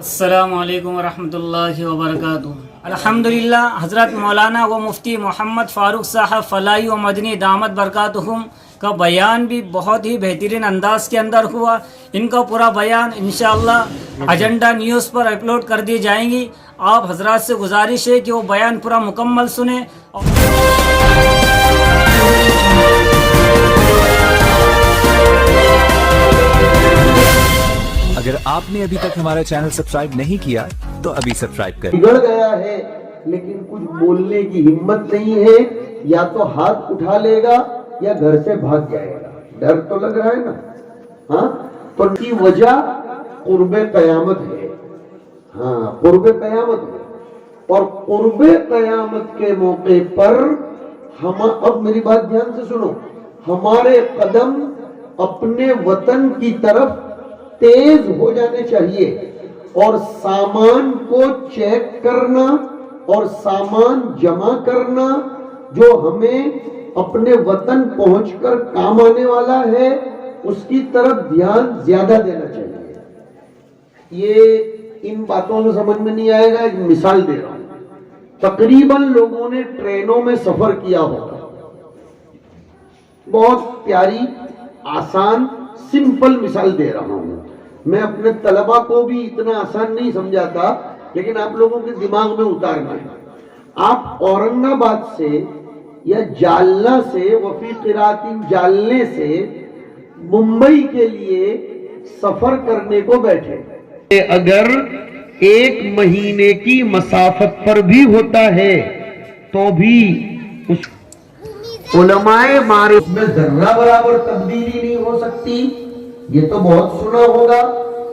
السلام علیکم ورحمۃ اللہ وبرکاتہ۔ الحمدللہ حضرت مولانا و مفتی محمد فاروق صاحب فلاحی و مدنی دامت برکاتہم کا بیان بھی بہت ہی بہترین انداز کے اندر ہوا۔ ان کا پورا بیان انشاءاللہ ایجنڈا نیوز پر اپلوڈ کر دی جائیں گی۔ آپ حضرات سے گزارش ہے کہ وہ بیان پورا مکمل سنیں۔ اگر آپ نے ابھی تک ہمارا چینل سبسکرائب نہیں کیا تو ابھی سبسکرائب کریں۔ بگڑ گیا ہے لیکن کچھ بولنے کی ہمت نہیں ہے، یا تو ہاتھ اٹھا لے گا یا گھر سے بھاگ جائے گا۔ ڈر تو لگ رہا ہے نا، ہاں تو ان کی وجہ قرب قیامت ہے۔ ہاں قرب قیامت ہے، اور قرب قیامت کے موقع پر ہم، اب میری بات دھیان سے سنو، ہمارے قدم اپنے وطن کی طرف تیز ہو جانے چاہیے، اور سامان کو چیک کرنا اور سامان جمع کرنا جو ہمیں اپنے وطن پہنچ کر کام آنے والا ہے اس کی طرف دھیان زیادہ دینا چاہیے۔ یہ ان باتوں میں سمجھ میں نہیں آئے گا، ایک مثال دے رہا ہوں۔ تقریباً لوگوں نے ٹرینوں میں سفر کیا ہوگا، بہت پیاری آسان سمپل مثال دے رہا ہوں۔ میں اپنے طلبہ کو بھی اتنا آسان نہیں سمجھاتا، لیکن آپ لوگوں کے دماغ میں اتارنا ہے۔ آپ اورنگ آباد سے یا جالنا سے، وفی قرات جالنے سے ممبئی کے لیے سفر کرنے کو بیٹھے، اگر ایک مہینے کی مسافت پر بھی ہوتا ہے تو بھی اس علماء معرفت میں ذرہ برابر تبدیلی نہیں ہو سکتی۔ یہ تو بہت سنا ہوگا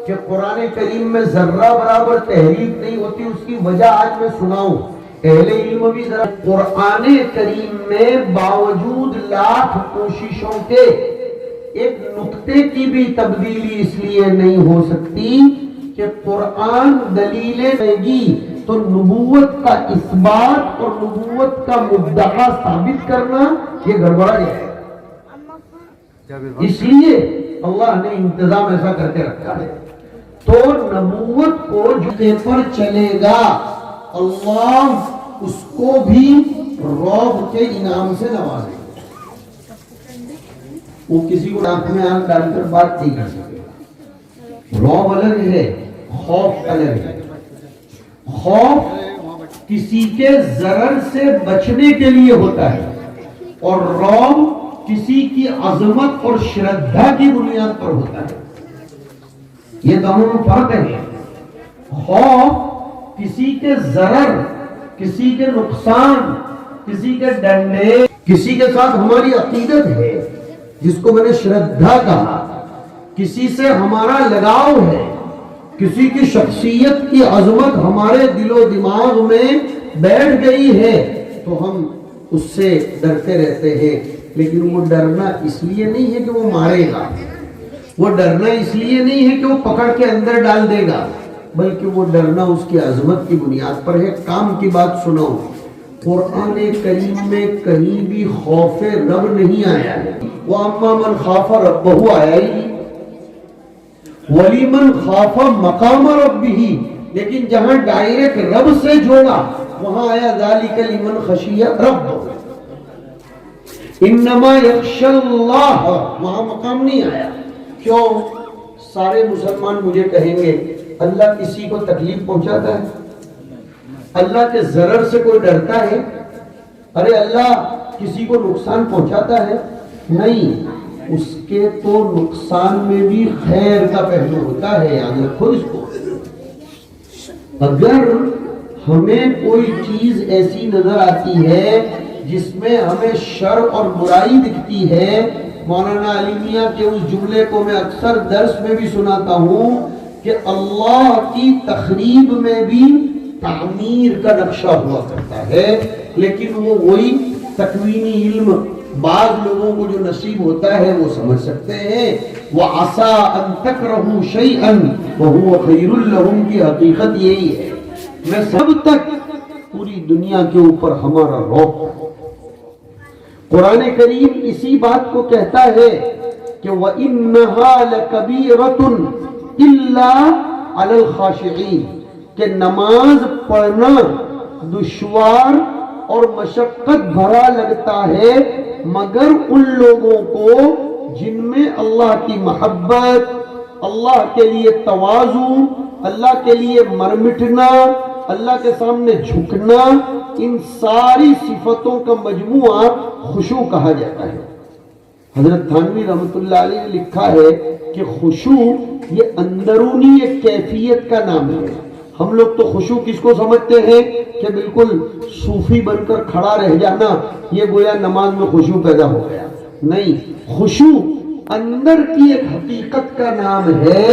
کہ قرآن کریم میں ذرہ برابر تحریف نہیں ہوتی، اس کی وجہ آج میں سناؤں۔ اہل علم بھی ذرا، قرآن کریم میں باوجود لاکھ کوششوں کے ایک نقطے کی بھی تبدیلی اس لیے نہیں ہو سکتی کہ قرآن دلیلیں دے گی تو نبوت کا اثبات اور نبوت کا مدعا ثابت کرنا یہ گڑبڑا جائے گا۔ اس لیے اللہ نے انتظام ایسا کر کے رکھا ہے۔ تو نبوت کو جگہ پر چلے گا، اللہ اس کو بھی رعب کے انعام سے نوازے گا۔ وہ کسی کو آنکھ میں آنکھ ڈال کر بات نہیں کر سکے۔ رعب الگ ہے، خوف الگ ہے۔ خوف کسی کے ضرر سے بچنے کے لیے ہوتا ہے، اور رعب کسی کی عظمت اور شردھا کی بنیاد پر ہوتا ہے۔ یہ دونوں میں فرق ہے۔ خوف کسی کے ضرر، کسی کے نقصان، کسی کے ڈنڈے، کسی کے ساتھ ہماری عقیدت ہے جس کو میں نے شردھا کہا، کسی سے ہمارا لگاؤ ہے، کسی کی شخصیت کی عظمت ہمارے دل و دماغ میں بیٹھ گئی ہے تو ہم اس سے ڈرتے رہتے ہیں۔ لیکن وہ ڈرنا اس لیے نہیں ہے کہ وہ مارے گا، وہ ڈرنا اس لیے نہیں ہے کہ وہ پکڑ کے اندر ڈال دے گا، بلکہ وہ ڈرنا اس کی عظمت کی بنیاد پر ہے۔ کام کی بات سنو، قرآن کریم میں کہیں بھی خوف رب نہیں آیا ہے۔ وَأَمَّا مَنْ خَافَ رَبَّهُ آیا ہی نہیں، وَلِمَنْ خَافَ مَقَامَ رَبِّهِ، لیکن جہاں ڈائریکٹ رب سے جوڑا وہاں آیا ذَلِكَ لِمَنْ خَشِيَ رَبَّهُ، انما یخشی اللہ، وہاں مقام نہیں آیا۔ کیوں؟ سارے مسلمان مجھے کہیں گے اللہ کسی کو تکلیف پہنچاتا ہے؟ اللہ کے ضرر سے کوئی ڈرتا ہے؟ ارے اللہ کسی کو نقصان پہنچاتا ہے؟ نہیں، اس کے تو نقصان میں بھی خیر کا پہلو ہوتا ہے، یاد رکھو اس کو۔ اگر ہمیں کوئی چیز ایسی نظر آتی ہے جس میں ہمیں شر اور برائی دکھتی ہے، مولانا علی میاں کے اس جملے کو میں اکثر درس میں بھی سناتا ہوں کہ اللہ کی تخریب میں بھی تعمیر کا نقشہ ہوا کرتا ہے، لیکن وہ وہی تکوینی علم بعض لوگوں کو جو نصیب ہوتا ہے وہ سمجھ سکتے ہیں۔ وَعَسَىٰ أَن تَكْرَهُوا شَيْئًا وَهُوَ خَيْرٌ لَهُمْ کی حقیقت یہی ہے۔ میں سب تک پوری دنیا کے اوپر ہمارا رعب، قرآن کریم اسی بات کو کہتا ہے کہ وَإِنَّهَا لَكَبِيرَةٌ إِلَّا علی الخاشعین کہ نماز پڑھنا دشوار اور مشقت بھرا لگتا ہے مگر ان لوگوں کو جن میں اللہ کی محبت، اللہ کے لیے تواضع، اللہ کے لیے مرمٹنا، اللہ کے سامنے جھکنا، ان ساری صفتوں کا مجموعہ خشوع کہا جاتا ہے۔ حضرت تھانوی رحمۃ اللہ علیہ نے لکھا ہے کہ خشوع یہ اندرونی ایک کیفیت کا نام ہے۔ ہم لوگ تو خشوع کس کو سمجھتے ہیں کہ بالکل صوفی بن کر کھڑا رہ جانا، یہ گویا نماز میں خشوع پیدا ہو گیا۔ نہیں، خشوع اندر کی ایک حقیقت کا نام ہے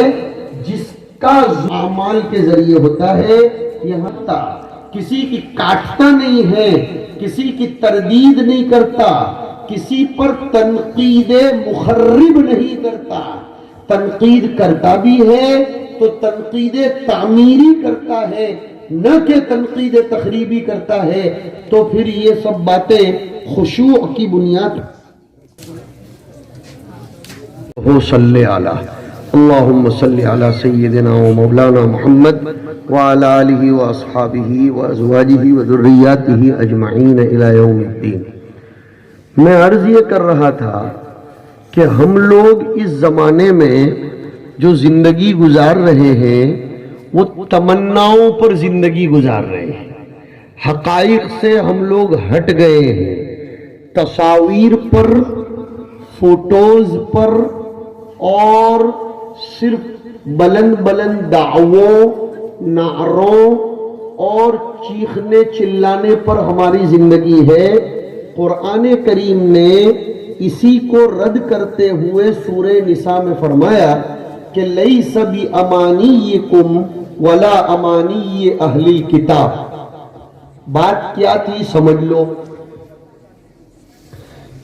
جس کا اعمال کے ذریعے ہوتا ہے۔ یہاں تک کسی کی کاٹتا نہیں ہے، کسی کی تردید نہیں کرتا، کسی پر تنقید مخرب نہیں کرتا، تنقید کرتا بھی ہے تو تنقید تعمیری کرتا ہے، نہ کہ تنقید تخریبی کرتا ہے۔ تو پھر یہ سب باتیں خشوع کی بنیاد ہو۔ صلی علی اللہم صلی علی سیدنا و مولانا محمد وعلی آلہ و اصحابہ و ازواجہ و ذریاتہ اجمعین الی یوم الدین۔ میں عرض یہ کر رہا تھا کہ ہم لوگ اس زمانے میں جو زندگی گزار رہے ہیں وہ تمناؤں پر زندگی گزار رہے ہیں، حقائق سے ہم لوگ ہٹ گئے ہیں، تصاویر پر، فوٹوز پر اور صرف بلند بلند دعووں، نعروں اور چیخنے چلانے پر ہماری زندگی ہے۔ قرآن کریم نے اسی کو رد کرتے ہوئے سورہ نساء میں فرمایا کہ لیس بامانیکم ولا امانی اہل الکتاب۔ بات کیا تھی سمجھ لو،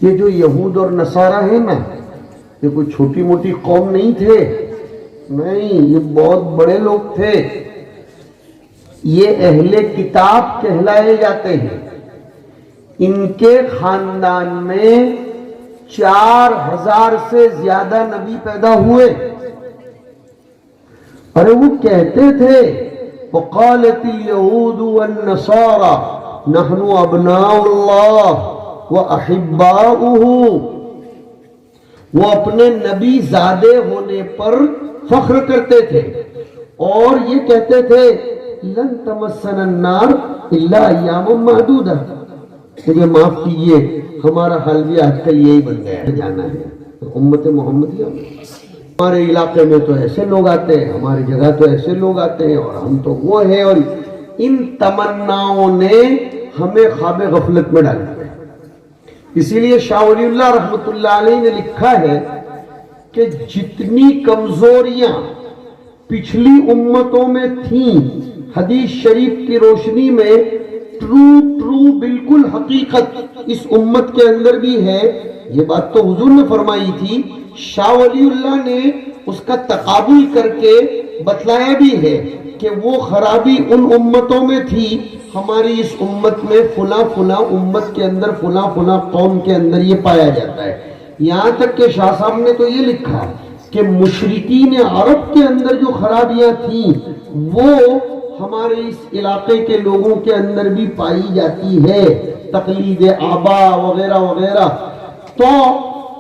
یہ جو یہود اور نصارہ ہیں نا، یہ کوئی چھوٹی موٹی قوم نہیں تھے، نہیں، یہ بہت بڑے لوگ تھے۔ یہ اہل کتاب کہلائے جاتے ہیں۔ ان کے خاندان میں 4000 سے زیادہ نبی پیدا ہوئے۔ ارے وہ کہتے تھے وقالت اليہود والنصارى نحن ابناء اللہ واحباؤہ۔ وہ اپنے نبی زادے ہونے پر فخر کرتے تھے اور یہ کہتے تھے لن تمسنا النار الا ایام معدودہ۔ مجھے معاف کیجئے، ہمارا حال بھی آج کل یہی بن گیا ہے، جانا ہے امت محمدیہ میں۔ ہمارے علاقے میں تو ایسے لوگ آتے ہیں، ہماری جگہ تو ایسے لوگ آتے ہیں، اور ہم تو وہ ہیں۔ اور ان تمناؤں نے ہمیں خواب غفلت میں ڈال دیا۔ اسی لیے شاہ ولی اللہ رحمۃ اللہ علیہ نے لکھا ہے کہ جتنی کمزوریاں پچھلی امتوں میں تھیں، حدیث شریف کی روشنی میں ٹرو بالکل حقیقت اس امت کے اندر بھی ہے۔ یہ بات تو حضور نے فرمائی تھی، شاہ ولی اللہ نے اس کا تقابل کر کے بتلایا بھی ہے کہ وہ خرابی ان امتوں میں تھی، ہماری اس امت میں فلاں فلاں امت کے اندر فلاں فلاں قوم کے اندر یہ پایا جاتا ہے۔ یہاں تک کہ شاہ صاحب نے تو یہ لکھا کہ مشرکین عرب کے اندر جو خرابیاں تھیں وہ ہمارے اس علاقے کے لوگوں کے اندر بھی پائی جاتی ہے، تقلید آبا وغیرہ وغیرہ۔ تو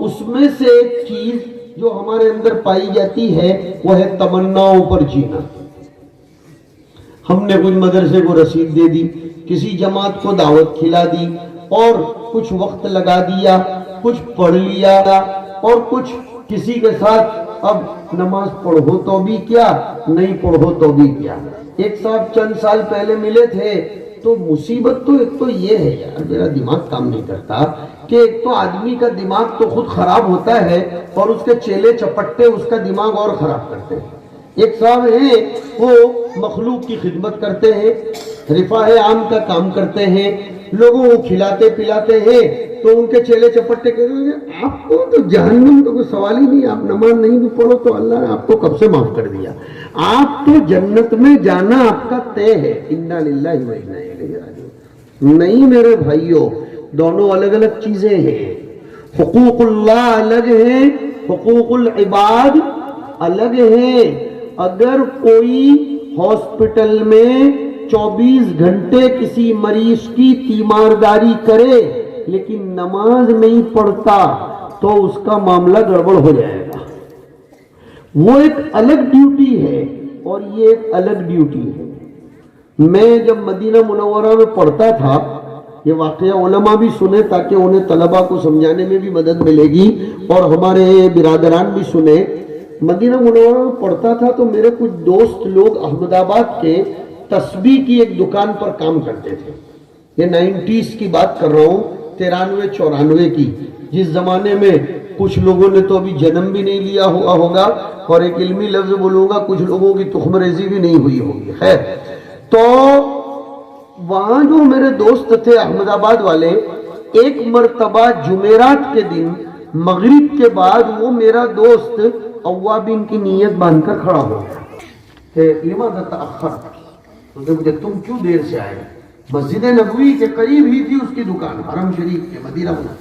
اس میں سے ایک چیز جو ہمارے اندر پائی جاتی ہے وہ ہے تمناؤں پر جینا۔ ہم نے کوئی مدرسے کو رسید دے دی، کسی جماعت کو دعوت کھلا دی اور کچھ وقت لگا دیا، کچھ پڑھ لیا اور کچھ کسی کے ساتھ اب نماز پڑھو تو بھی کیا، نہیں پڑھو تو بھی کیا۔ ایک صاحب چند سال پہلے ملے تھے تو مصیبت تو ایک تو یہ ہے یار، میرا دماغ کام نہیں کرتا کہ ایک تو آدمی کا دماغ تو خود خراب ہوتا ہے اور اس کے چیلے چپٹے اس کا دماغ اور خراب کرتے ہیں۔ ایک صاحب ہیں وہ مخلوق کی خدمت کرتے ہیں، رفاہ عام کا کام کرتے ہیں، لوگوں کو کھلاتے پلاتے ہیں، تو ان کے چیلے چپٹے کہتے ہیں آپ کو تو جہنم کا کوئی سوال ہی نہیں، آپ نماز نہیں بھی پڑھو تو اللہ نے آپ کو کب سے معاف کر دیا، آپ تو جنت میں جانا آپ کا طے ہے۔ انا للہ و انا الیہ راجعون۔ نہیں میرے بھائیوں، دونوں الگ الگ چیزیں ہیں۔ حقوق اللہ الگ ہیں، حقوق العباد الگ ہیں۔ اگر کوئی ہاسپٹل میں 24 گھنٹے کسی مریض کی تیمارداری کرے لیکن نماز نہیں پڑھتا تو اس کا معاملہ گڑبڑ ہو جائے گا. وہ ایک الگ ڈیوٹی ہے اور یہ ایک الگ ڈیوٹی ہے. میں جب مدینہ منورہ میں پڑھتا تھا, یہ واقعہ علماء بھی سنے تاکہ انہیں طلبہ کو سمجھانے میں بھی مدد ملے گی اور ہمارے برادران بھی سنے. مدینہ منورہ میں پڑھتا تھا تو میرے کچھ دوست لوگ احمد آباد کے تسبیح کی ایک دکان پر کام کرتے تھے. یہ 90s کی بات کر رہا ہوں, 93-94 کی, جس زمانے میں کچھ لوگوں نے تو ابھی جنم بھی نہیں لیا ہوا ہوگا, اور ایک علمی لفظ بولوں گا, کچھ لوگوں کی تخم ریزی بھی نہیں ہوئی ہوگی. خیر, تو وہاں جو میرے دوست تھے احمد آباد والے, ایک مرتبہ جمعرات کے دن مغرب کے بعد وہ میرا دوست اوابین کی نیت باندھ کر کھڑا ہو گیا کہ لماذا تأخرت, مجھے تم کیوں دیر سے آئے. مسجد نبوی کے قریب ہی تھی اس کی دکان, حرم شریف کے مدینہ میں.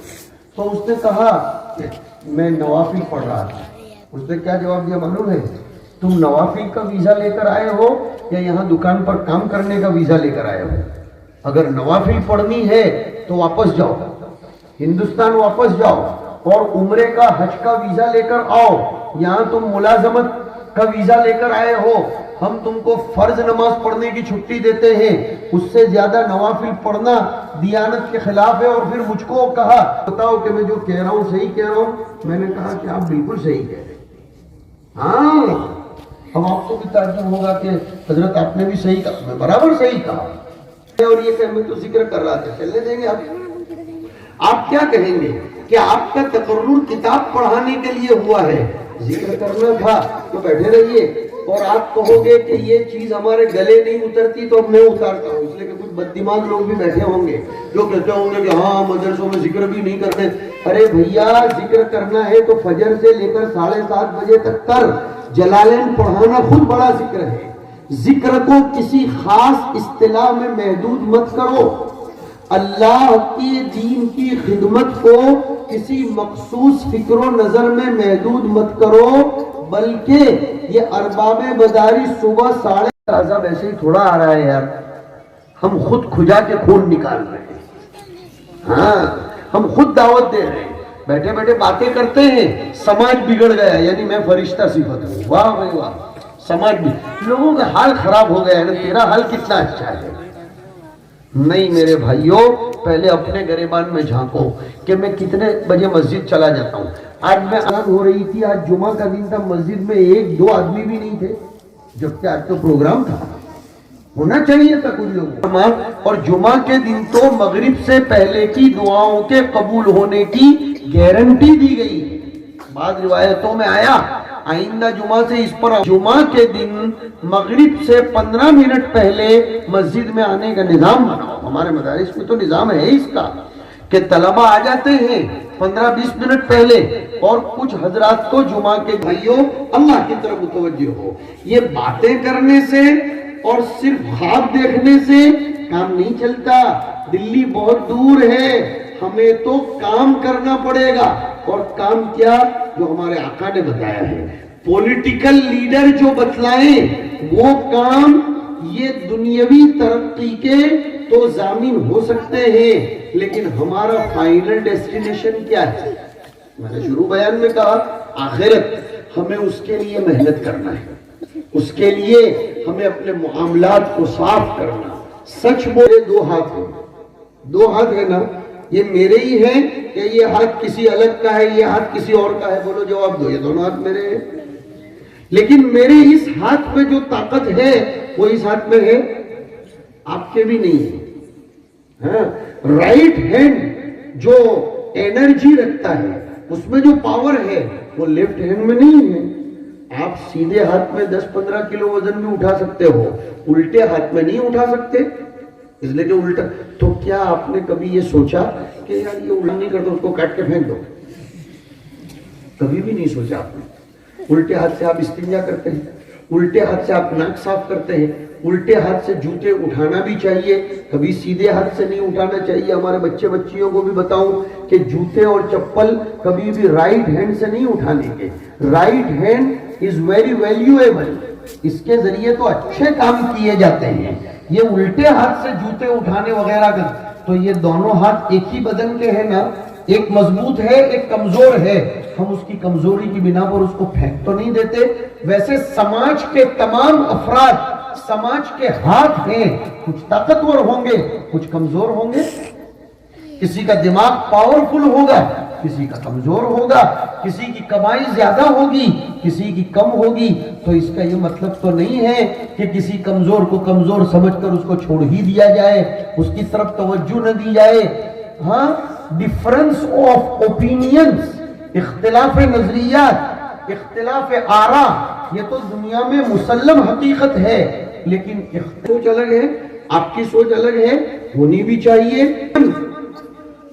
تو اس نے کہا کہ میں نوافل پڑھ رہا تھا. اس نے کیا جواب دیا معلوم ہے؟ تم نوافل کا ویزا لے کر آئے ہو یا یہاں دکان پر کام کرنے کا ویزا لے کر آئے ہو؟ اگر نوافل پڑھنی ہے تو واپس جاؤ, ہندوستان واپس جاؤ اور عمرے کا حج کا ویزا لے کر آؤ. یہاں تم ملازمت کا ویزا لے کر آئے ہو, ہم تم کو فرض نماز پڑھنے کی چھٹی دیتے ہیں, اس سے زیادہ نوافل پڑھنا دیانت کے خلاف ہے. اور پھر مجھ کو کہا بتاؤ کہ میں جو کہہ رہا ہوں صحیح کہہ رہا ہوں. میں نے کہا کہ آپ بالکل صحیح کہہ رہے ہیں. ہاں, اب آپ کو بھی تعجب ہوگا کہ حضرت آپ نے بھی صحیح کہا. میں برابر صحیح کہا. اور یہ کہ میں تو ذکر کر رہا تھا, چلنے دیں گے آپ کیا کہیں گے کہ آپ کا تقرر کتاب پڑھانے کے لیے ہوا ہے, ذکر کرنا تھا تو بیٹھے رہیے. اور آپ کہو گے کہ یہ چیز ہمارے گلے نہیں اترتی تو میں اتارتا ہوں, اس لیے کہ کچھ بد دماغ لوگ بھی بیٹھے ہوں گے جو کہتے ہوں گے کہ ہاں مدرسوں میں ذکر بھی نہیں کرتے. ارے بھیا, ذکر کرنا ہے تو فجر سے لے کر 7:30 بجے تک کر. جلالین پڑھانا خود بڑا ذکر ہے. ذکر کو کسی خاص اصطلاح میں محدود مت کرو. اللہ کے دین کی خدمت کو کسی مخصوص فکر و نظر میں محدود مت کرو, بلکہ یہ ارباب مدارس صبح 7:30 عذاب ایسے ہی تھوڑا آ رہا ہے یار, ہم خود کھجا کے خون نکال رہے ہیں. ہاں, ہم خود دعوت دے رہے ہیں, بیٹھے بیٹھے باتیں کرتے ہیں, سماج بگڑ گیا. یعنی میں فرشتہ صفت ہوں, واہ بھائی واہ, سماج بھی لوگوں کا حال خراب ہو گیا ہے نا. تیرا حال کتنا اچھا ہے. نہیں میرے بھائیوں, پہلے اپنے گریبان میں جھانکو کہ میں کتنے بجے مسجد چلا جاتا ہوں. آج میں اذان ہو رہی تھی, آج جمعہ کا دن تھا, مسجد میں 1-2 آدمی بھی نہیں تھے, جبکہ آج تو پروگرام تھا, ہونا چاہیے تھا کچھ لوگ. اور جمعہ کے دن تو مغرب سے پہلے کی دعاؤں کے قبول ہونے کی گارنٹی دی گئی ہے. بعض روایتوں میں آیا آئندہ جمعہ سے اس پر جمعہ کے دن مغرب سے 15 منٹ پہلے مسجد میں آنے کا نظام بناؤ. ہمارے مدارس میں تو نظام ہے اس کا کہ طلبہ آ جاتے ہیں 15-20 منٹ پہلے, اور کچھ حضرات تو جمعہ کے بھائیوں اللہ کی طرف متوجہ ہو. یہ باتیں کرنے سے اور صرف خواب دیکھنے سے کام نہیں چلتا. دلی بہت دور ہے, ہمیں تو کام کرنا پڑے گا. اور کام کیا؟ جو ہمارے آقا نے بتایا ہے. پولیٹیکل لیڈر جو بتلائیں وہ کام یہ دنیاوی ترقی کے تو ضامن ہو سکتے ہیں, لیکن ہمارا فائنل ڈیسٹینیشن کیا ہے؟ میں نے شروع بیان میں کہا آخرت. ہمیں اس کے لیے محنت کرنا ہے, اس کے لیے ہمیں اپنے معاملات کو صاف کرنا. سچ بولے 2 ہاتھ ہیں, 2 ہاتھ ہے نا, یہ میرے ہی ہیں کہ یہ ہاتھ کسی الگ کا ہے, یہ ہاتھ کسی اور کا ہے؟ بولو جواب دو. یہ دونوں ہاتھ میرے ہیں, لیکن میرے اس ہاتھ میں جو طاقت ہے وہ اس ہاتھ میں ہے, آپ کے بھی نہیں ہے. رائٹ ہینڈ جو انرجی رکھتا ہے, اس میں جو پاور ہے وہ لیفٹ ہینڈ میں نہیں ہے. آپ سیدھے ہاتھ میں 10-15 کلو وزن بھی اٹھا سکتے ہو, الٹے ہاتھ میں نہیں اٹھا سکتے, اس لیے کہ الٹا. تو کیا آپ نے کبھی یہ سوچا کہ یار یہ الٹا نہیں کرتا, اس کو کاٹ کے پھینک دو؟ کبھی بھی نہیں سوچا آپ نے. الٹے ہاتھ سے آپ استنجا کرتے ہیں, الٹے ہاتھ سے آپ ناک صاف کرتے ہیں, الٹے ہاتھ سے جوتے اٹھانا بھی چاہیے, کبھی سیدھے ہاتھ سے نہیں اٹھانا چاہیے. ہمارے بچیوں کو بھی بتاؤں کہ جوتے اور چپل کبھی بھی رائٹ ہینڈ سے نہیں اٹھانے کے. Right hand is very valuable. اس کے ذریعے تو اچھے کام کیے جاتے ہیں. یہ الٹے ہاتھ سے جوتے اٹھانے وغیرہ کا، تو یہ دونوں ہاتھ ایک ہی بدن کے ہیں نا، ایک مضبوط ہے ایک کمزور ہے. ہم اس کی کمزوری کی بنا پر اس کو پھینک تو نہیں دیتے. ویسے سماج کے تمام افراد سماج کے ہاتھ ہیں، کچھ طاقتور ہوں گے کچھ کمزور ہوں گے. کسی کا دماغ پاورفل ہوگا کسی کا کمزور ہوگا، کسی کی کمائی زیادہ ہوگی کسی کی کم ہوگی. تو اس کا یہ مطلب تو نہیں ہے کہ کسی کمزور کو کمزور سمجھ کر اس کو چھوڑ ہی دیا جائے، اس کی طرف توجہ نہ دی جائے. ہاں، ڈفرنس آف اوپینینز، اختلاف نظریات، اختلاف آراء، یہ تو دنیا میں مسلم حقیقت ہے. لیکن سوچ الگ ہے، آپ کی سوچ الگ ہے، ہونی بھی چاہیے.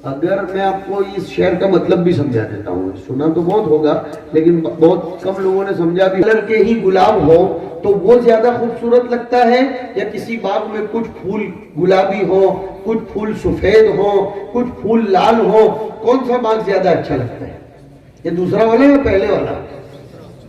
اگر میں آپ کو اس شعر کا مطلب بھی سمجھا دیتا ہوں، سنا تو بہت ہوگا لیکن بہت کم لوگوں نے سمجھا بھی. کلر کے ہی گلاب ہو تو وہ زیادہ خوبصورت لگتا ہے، یا کسی باغ میں کچھ پھول گلابی ہو کچھ پھول سفید ہو کچھ پھول لال ہو، کون سا باغ زیادہ اچھا لگتا ہے؟ یہ دوسرا والا یا پہلے والا؟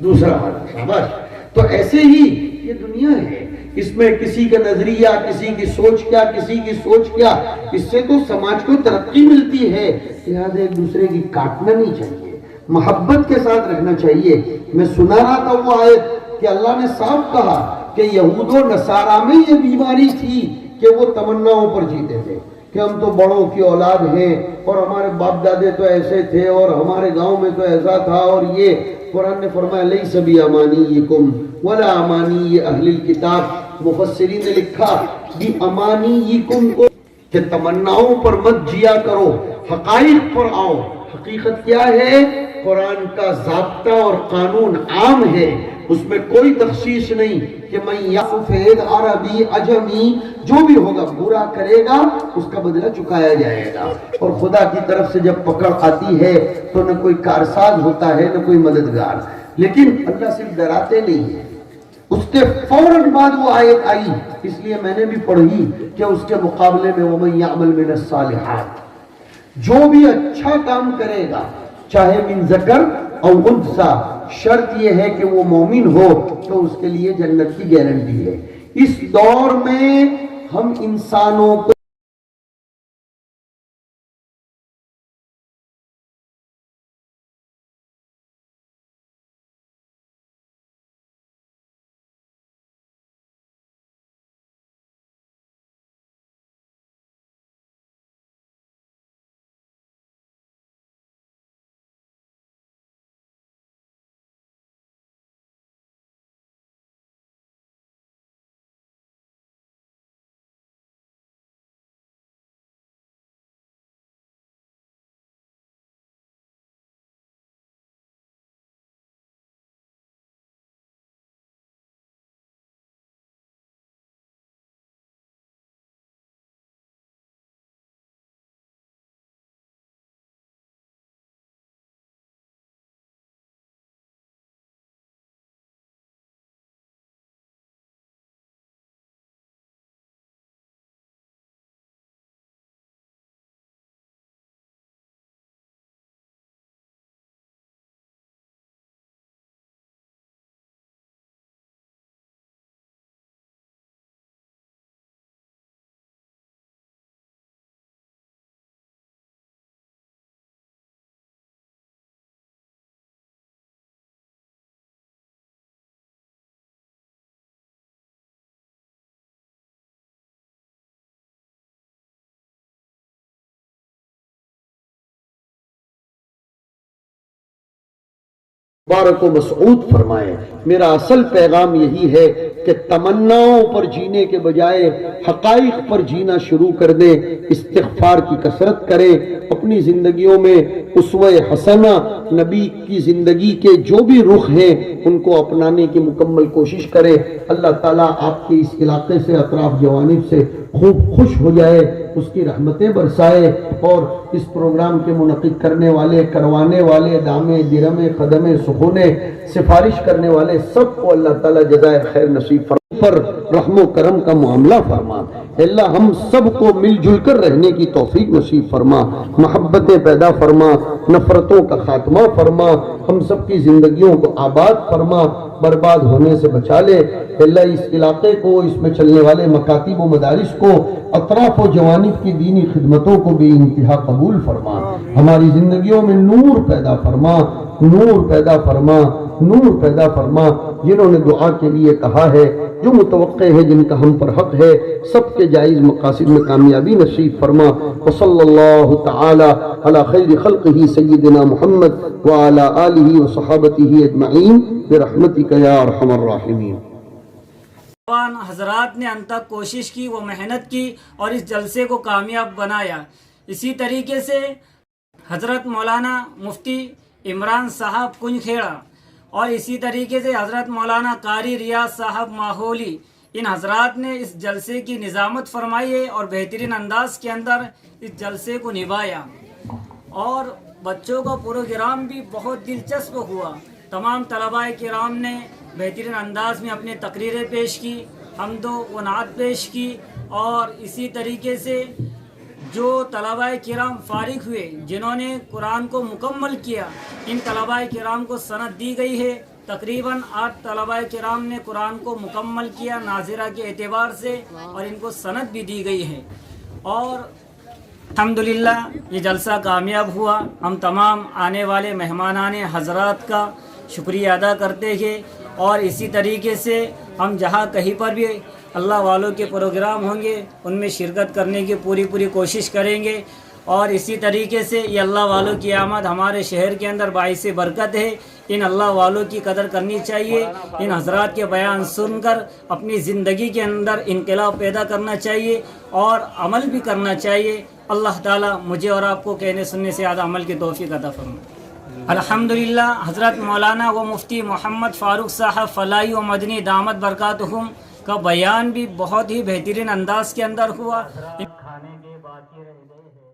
دوسرا والا. شاباش. تو ایسے ہی یہ دنیا ہے، اس میں کسی کا نظریہ، کسی کی سوچ کیا، کسی کی سوچ کیا، اس سے تو سماج کو ترقی ملتی ہے. لہٰذا ایک دوسرے کی کاٹنا نہیں چاہیے، محبت کے ساتھ رہنا چاہیے. میں سنا رہا تھا وہ آیت کہ اللہ نے صاف کہا کہ یہود و نصارہ میں یہ بیماری تھی کہ وہ تمناؤں پر جیتے تھے کہ ہم تو بڑوں کی اولاد ہیں اور ہمارے باپ دادے تو ایسے تھے اور ہمارے گاؤں میں تو ایسا تھا. اور یہ قرآن نے فرمایا لیس بامانیکم ولا امانی اہل الکتاب. مفسرین نے لکھا بامانیکم کو کہ تمناؤں پر مت جیا کرو، حقائق پر آؤ. حقیقت کیا ہے؟ قرآن کا ضابطہ اور قانون عام ہے، اس میں کوئی تخصیص نہیں کہ میں یا سفید عربی عجمی جو بھی ہوگا برا کرے گا اس کا بدلہ چکایا جائے گا. اور خدا کی طرف سے جب پکڑ آتی ہے تو نہ کوئی کارساز ہوتا ہے نہ کوئی مددگار. لیکن اللہ صرف ڈراتے نہیں ہے. اس کے فوراً بعد وہ آیت آئی، اس لیے میں نے بھی پڑھی کہ اس کے مقابلے میں وَمَن يَعْمَلْ مِنَ الصَّالِحَاتِ، جو بھی اچھا کام کرے گا چاہے من ذکر او انثیٰ، شرط یہ ہے کہ وہ مومن ہو تو اس کے لیے جنت کی گارنٹی ہے. اس دور میں ہم انسانوں کو مبارک و مسعود فرمائے. میرا اصل پیغام یہی ہے کہ تمناؤں پر جینے کے بجائے حقائق پر جینا شروع کر دیں. استغفار کی کثرت کریں، اپنی زندگیوں میں اسوہ حسنہ نبی کی زندگی کے جو بھی رخ ہیں ان کو اپنانے کی مکمل کوشش کریں. اللہ تعالیٰ آپ کے اس علاقے سے اطراف جوانب سے خوب خوش ہو جائے، اس کی رحمتیں برسائے، اور اس پروگرام کے منعقد کرنے والے، کروانے والے، دامے درمے خدمے سخونے سفارش کرنے والے سب کو اللہ تعالیٰ جزائے خیر نصیب فرما، پر رحم و کرم کا معاملہ فرما. اللہ ہم سب کو مل جل کر رہنے کی توفیق نصیب فرما، محبتیں پیدا فرما، نفرتوں کا خاتمہ فرما، ہم سب کی زندگیوں کو آباد فرما. برباد ہونے سے بچا لے۔ اللہ اس علاقے کو، اس میں چلنے والے مکاتب و مدارس کو، اطراف و جوانب کی دینی خدمتوں کو بھی انتہا قبول فرما۔ ہماری زندگیوں میں نور پیدا فرما، نور پیدا فرما، نور پیدا فرما۔ جنہوں نے دعا کے لیے کہا ہے، جو متوقع ہے، جن کا ہم پر حق ہے، سب کے جائز مقاصد میں کامیابی نصیب فرما۔ وصلی اللہ تعالی علی خیر خلقہ سیدنا محمد وعلی آلہ وصحابتہ اجمعین برحمتک یا ارحم الراحمین۔ حضرات نے ان تک کوشش کی، وہ محنت کی اور اس جلسے کو کامیاب بنایا۔ اسی طریقے سے حضرت مولانا مفتی عمران صاحب کنج کھیڑا اور اسی طریقے سے حضرت مولانا قاری ریاض صاحب ماحولی، ان حضرات نے اس جلسے کی نظامت فرمائی ہے اور بہترین انداز کے اندر اس جلسے کو نبھایا، اور بچوں کا پروگرام بھی بہت دلچسپ ہوا۔ تمام طلباء کرام نے بہترین انداز میں اپنی تقریریں پیش کی، حمد و نعت پیش کی، اور اسی طریقے سے جو طلباء کرام فارغ ہوئے، جنہوں نے قرآن کو مکمل کیا، ان طلباء کرام کو سند دی گئی ہے۔ تقریباً 8 طلباء کرام نے قرآن کو مکمل کیا ناظرہ کے اعتبار سے، اور ان کو سند بھی دی گئی ہے، اور الحمدللہ یہ جلسہ کامیاب ہوا۔ ہم تمام آنے والے مہمانان حضرات کا شکریہ ادا کرتے ہیں، اور اسی طریقے سے ہم جہاں کہیں پر بھی اللہ والوں کے پروگرام ہوں گے ان میں شرکت کرنے کی پوری کوشش کریں گے، اور اسی طریقے سے یہ اللہ والوں کی آمد ہمارے شہر کے اندر باعث برکت ہے۔ ان اللہ والوں کی قدر کرنی چاہیے، ان حضرات کے بیان سن کر اپنی زندگی کے اندر انقلاب پیدا کرنا چاہیے اور عمل بھی کرنا چاہیے۔ اللہ تعالیٰ مجھے اور آپ کو کہنے سننے سے زیادہ عمل کی توفیق عطا فرمائے۔ الحمدللہ حضرت مولانا و مفتی محمد فاروق صاحب فلاحی و مدنی دامت برکاتہم کا بیان بھی بہت ہی بہترین انداز کے اندر ہوا۔ کھانے کے باقی رہ گئے ہیں۔